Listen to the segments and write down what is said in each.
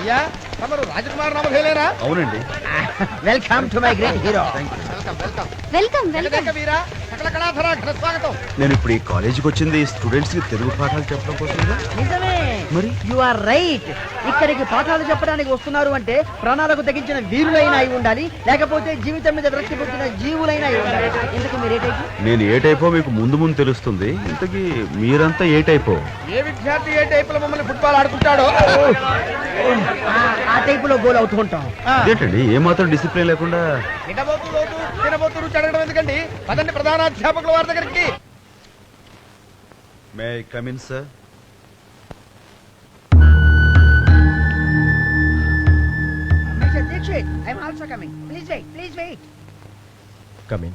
అయ్యా తమరు రాజకుమార్ నమలేరా? అవునండి. Welcome to my great hero. Welcome welcome వీరా సకల కళాధర ఘన స్వాగతం. నేను ఇప్పుడు ఈ కాలేజీకి వచ్చింది స్టూడెంట్స్ కి తెలుగు పాఠాలు చెప్పడం కోసం. నిజమే, మరి యు ఆర్ రైట్. ఇక్కడికి పాఠాలు చెప్పడానికి వస్తున్నారు అంటే ప్రాణాలకు తగ్గించిన వీరులైనా అయి ఉండాలి, లేకపోతే జీవితం మీద దృష్టి పెట్టిన జీవులైనా అయి ఉండాలి. ఇంతకు మీరు ఏ టైపు? నేను ఏ టైపో మీకు ముందు ముందు తెలుస్తుంది. ఇంతకీ మీరంతా ఏ టైపో? ఏ విద్యార్థి ఏ టైప్ లో మమ్మల్ని ఫుట్బాల్ ఆడుకుంటాడో ఆ టైపులో గోల్ అవుతూ ఉంటాం. ఏంటండి ఏ మాత్రం డిసిప్లిన్ లేకుండా? తినబోతు లోతు తినబోతు రుచి అడగడం ఎందుకండి? పదండి ప్రధాన అధ్యాపకుల వారి దగ్గరికి. May I come in sir? I'm also coming. Please wait. Please wait. Come in.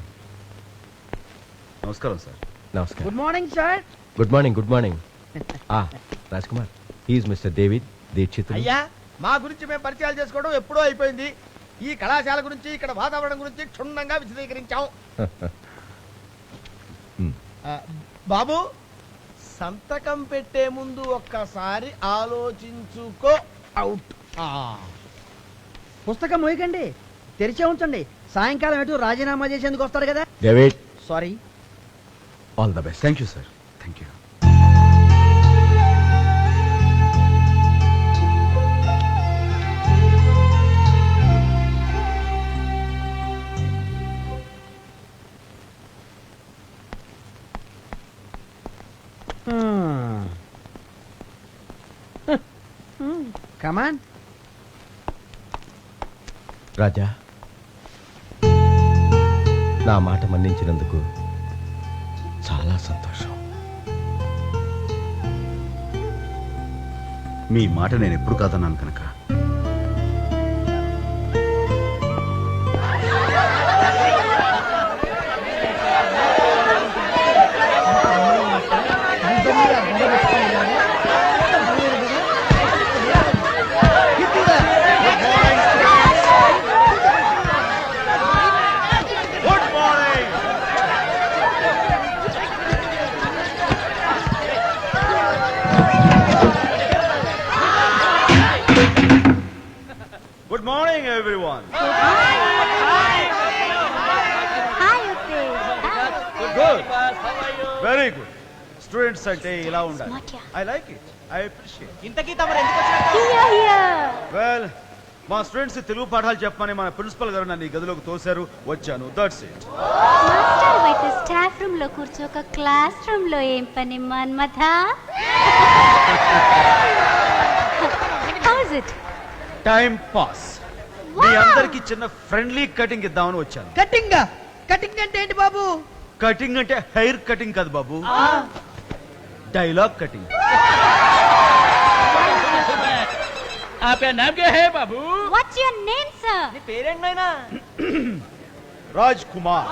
నమస్కారం sir. Namaskar. Good morning, sir. Good morning. Good morning. Rajkumar. He is Mr. David Deekshitru. అయ్యా మా గురించి మేము పరిచయాలు చేసుకోవడం ఎప్పుడో అయిపోయింది. ఈ కళాశాల గురించి ఇక్కడ వాతావరణం గురించి క్షుణ్ణంగా విశదీకరించాం. బాబు సంతకం పెట్టే ముందు ఒక్కసారి ఆలోచించుకో. అవుట్. పుస్తకం మోయకండి, తెరిచే ఉంచండి. సాయంకాలం ఎటు రాజీనామా చేసేందుకు వస్తారు కదా. David, sorry. all the best. Thank you sir. Thank you. Come on. Raja, నా మాట మన్నించినందుకు చాలా సంతోషం. మీ మాట నేను ఎప్పుడు కాదన్నాను కనుక. Good morning, everyone. Hi Uttej. Good. Very good. Students అంటే ఇలా ఉండాలి. I like it. I appreciate. ఇంతకీ తమరు ఎందుకు వచ్చారు? హియర్ Well, మా స్టూడెంట్స్ తెలుగు పాఠాలు చెప్పమని మన ప్రిన్సిపల్ గారు నన్ను ఈ గదిలోకి తోశారు. వచ్చాను. That's it. మాస్టర్ అయితే స్టాఫ్ రూమ్ లో కూర్చోక క్లాస్ రూమ్ లో ఏం పని Manmatha? How is it? Time pass. మీ అందరికి చిన్న ఫ్రెండ్లీ కటింగ్ ఇద్దామని వచ్చాను. కటింగ్. కటింగ్ అంటే ఏంటి బాబు? కటింగ్ అంటే హెయిర్ కటింగ్ కాదు బాబు, డైలాగ్ కటింగ్. आपका नाम क्या है बाबू? What's your name sir? నీ పేరేంటైనా? రాజ్ కుమార్.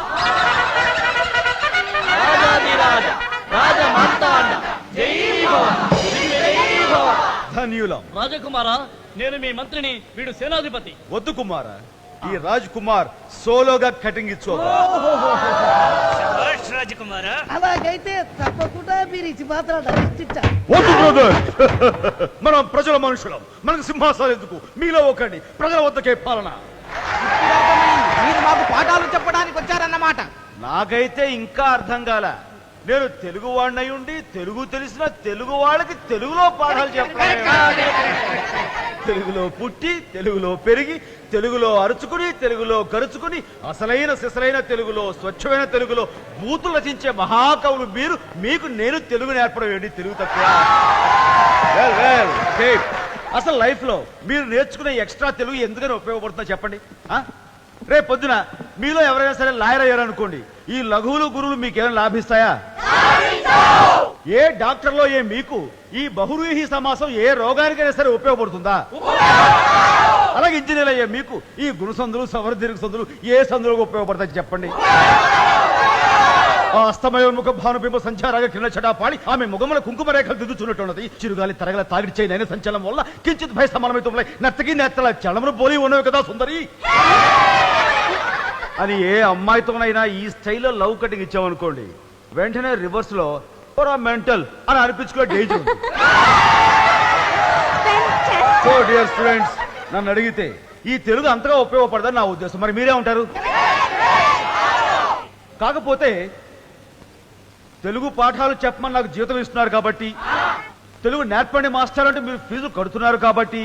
రాజాధిరాజ రాజమంతాండ జై భవ. ధన్యులం. రాజకుమారా, నేను మీ మంత్రిని, వీడు సేనాధిపతి. వద్దు కుమారా, ఈ రాజ్ కుమార్ సోలోగా కటింగ్ ఇచ్చో. రాజకుమారా, అలాగైతే తప్పకుండా మీరు ఇచ్చి మాత్రం వద్దు బ్రదర్. మనం ప్రజల మనుషులం, మనకు సింహాసనం ఎందుకు? మీలో ఒకటి ప్రజల వద్దకే పాలన. మీరు మాకు పాఠాలు చెప్పడానికి వచ్చారన్నమాట. నాకైతే ఇంకా అర్థం కాల. నేను తెలుగు వాడినై ఉండి తెలుగు తెలిసిన తెలుగు వాళ్ళకి తెలుగులో పాఠాలు చెప్పాలి. తెలుగులో పుట్టి తెలుగులో పెరిగి తెలుగులో అరుచుకుని తెలుగులో గరుచుకుని అసలైన సిసలైన తెలుగులో స్వచ్ఛమైన తెలుగులో బూతులు రచించే మహాకవులు మీరు. మీకు నేను తెలుగు నేర్పడం ఏంటి? తెలుగు తక్కువ? అసలు లైఫ్ లో మీరు నేర్చుకునే ఎక్స్ట్రా తెలుగు ఎందుకని ఉపయోగపడుతుందో చెప్పండి. రేపు పొద్దున మీలో ఎవరైనా సరే లాయర్ అయ్యారనుకోండి, ఈ లఘువులు గురువులు మీకేమైనా లాభిస్తాయా? ఏ డాక్టర్లో ఏ మీకు ఈ బహువ్రీహి సమాసం ఏ రోగానికైనా సరే ఉపయోగపడుతుందా? అలాగే ఇంజనీర్ అయ్యే మీకు ఈ గురుసందులు సవర్దీర్ఘ సందులు ఏ సందులకు ఉపయోగపడతాయి చెప్పండి. ఆ అస్తమయోన్ముఖ భానుబింబ సంచారాగా కింద చటాపాడి ఆమె ముఖముల కుంకుమ రేఖలు దిద్దుచున్నట్టున్నది. చిరుగాలి తరగల తాగిడి చేయి నైన సంచలనం వల్ల కించిత్ భయ సమానమైతే నర్తకి నేత్తల చలమును పోలి ఉన్నవి కదా సుందరి అని ఏ అమ్మాయితోనైనా ఈ స్టైల్లో లవ్ కటింగ్ ఇచ్చామనుకోండి, వెంటనే రివర్స్ లో మెంటల్ అని అనిపించుకో డేంజర్. సో డియర్ స్టూడెంట్స్, నన్ను అడిగితే ఈ తెలుగు అంతగా ఉపయోగపడదని నా ఉద్దేశం. మరి మీరే ఉంటారు? కాకపోతే తెలుగు పాఠాలు చెప్పమని నాకు జీతం ఇస్తున్నారు కాబట్టి, తెలుగు నేర్పండి మాస్టర్ అంటే మీరు ఫీజు కడుతున్నారు కాబట్టి,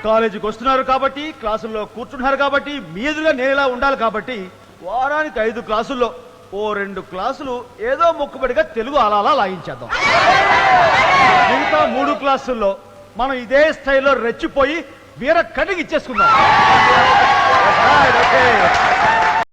కాలేజీకి వస్తున్నారు కాబట్టి, క్లాసుల్లో కూర్చుంటున్నారు కాబట్టి, మీ ఎదురుగా నేను ఇలా ఉండాలి కాబట్టి, వారానికి 5 క్లాసుల్లో ఓ 2 క్లాసులు ఏదో మొక్కుబడిగా తెలుగు అలా లాగించేద్దాం. మిగతా 3 క్లాసుల్లో మనం ఇదే స్టైల్లో రెచ్చిపోయి వీర కటికి ఇచ్చేసుకుందాం.